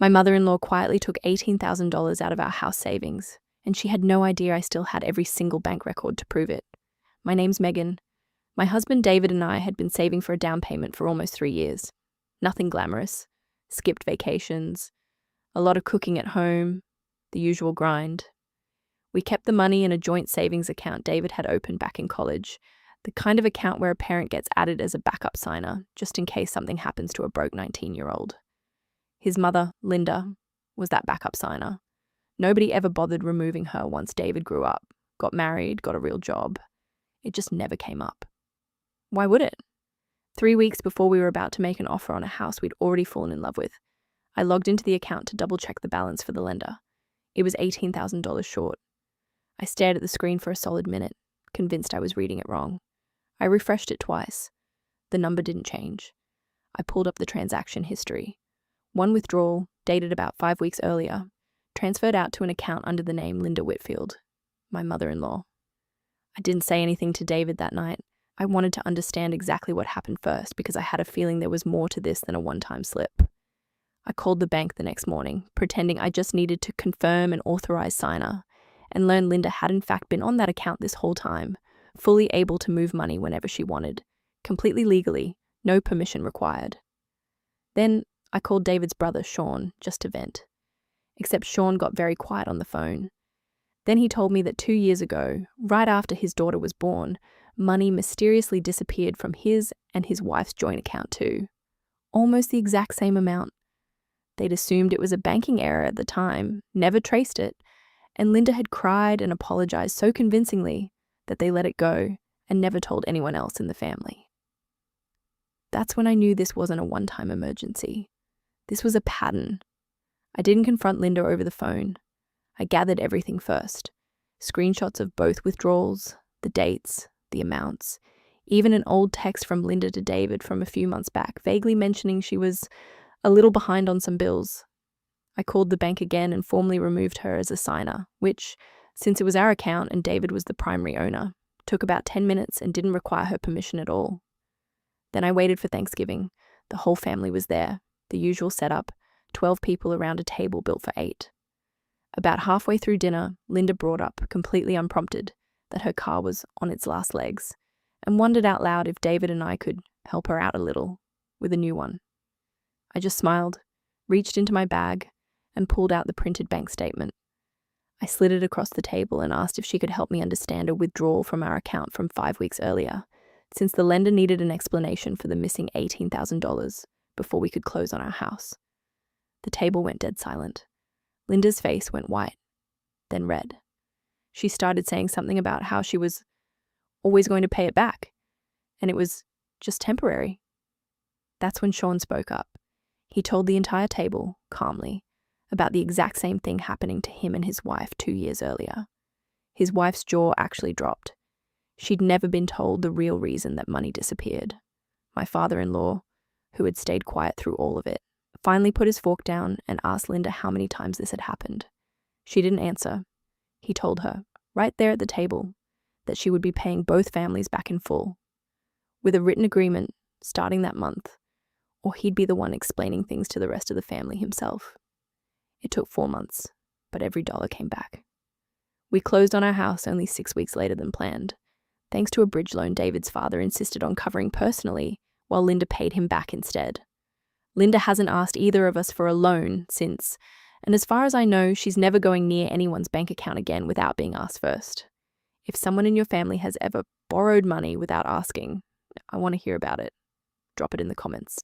My mother-in-law quietly took $18,000 out of our house savings, and she had no idea I still had every single bank record to prove it. My name's Megan. My husband David and I had been saving for a down payment for almost 3 years. Nothing glamorous. Skipped vacations. A lot of cooking at home. The usual grind. We kept the money in a joint savings account David had opened back in college, the kind of account where a parent gets added as a backup signer, just in case something happens to a broke 19-year-old. His mother, Linda, was that backup signer. Nobody ever bothered removing her once David grew up, got married, got a real job. It just never came up. Why would it? 3 weeks before we were about to make an offer on a house we'd already fallen in love with, I logged into the account to double-check the balance for the lender. It was $18,000 short. I stared at the screen for a solid minute, convinced I was reading it wrong. I refreshed it twice. The number didn't change. I pulled up the transaction history. One withdrawal, dated about 5 weeks earlier, transferred out to an account under the name Linda Whitfield, my mother-in-law. I didn't say anything to David that night. I wanted to understand exactly what happened first because I had a feeling there was more to this than a one-time slip. I called the bank the next morning, pretending I just needed to confirm an authorized signer, and learned Linda had in fact been on that account this whole time, fully able to move money whenever she wanted, completely legally, no permission required. Then I called David's brother, Sean, just to vent. Except Sean got very quiet on the phone. Then he told me that 2 years ago, right after his daughter was born, money mysteriously disappeared from his and his wife's joint account too. Almost the exact same amount. They'd assumed it was a banking error at the time, never traced it, and Linda had cried and apologized so convincingly that they let it go and never told anyone else in the family. That's when I knew this wasn't a one-time emergency. This was a pattern. I didn't confront Linda over the phone. I gathered everything first. Screenshots of both withdrawals, the dates, the amounts, even an old text from Linda to David from a few months back, vaguely mentioning she was a little behind on some bills. I called the bank again and formally removed her as a signer, which, since it was our account and David was the primary owner, took about 10 minutes and didn't require her permission at all. Then I waited for Thanksgiving. The whole family was there, the usual setup, 12 people around a table built for 8. About halfway through dinner, Linda brought up, completely unprompted, that her car was on its last legs, and wondered out loud if David and I could help her out a little with a new one. I just smiled, reached into my bag, and pulled out the printed bank statement. I slid it across the table and asked if she could help me understand a withdrawal from our account from 5 weeks earlier, since the lender needed an explanation for the missing $18,000 before we could close on our house. The table went dead silent. Linda's face went white, then red. She started saying something about how she was always going to pay it back, and it was just temporary. That's when Sean spoke up. He told the entire table, calmly, about the exact same thing happening to him and his wife 2 years earlier. His wife's jaw actually dropped. She'd never been told the real reason that money disappeared. My father-in-law, who had stayed quiet through all of it, finally put his fork down and asked Linda how many times this had happened. She didn't answer. He told her, right there at the table, that she would be paying both families back in full, with a written agreement starting that month, or he'd be the one explaining things to the rest of the family himself. It took 4 months, but every dollar came back. We closed on our house only 6 weeks later than planned, thanks to a bridge loan David's father insisted on covering personally, while Linda paid him back instead. Linda hasn't asked either of us for a loan since, and as far as I know, she's never going near anyone's bank account again without being asked first. If someone in your family has ever borrowed money without asking, I want to hear about it. Drop it in the comments.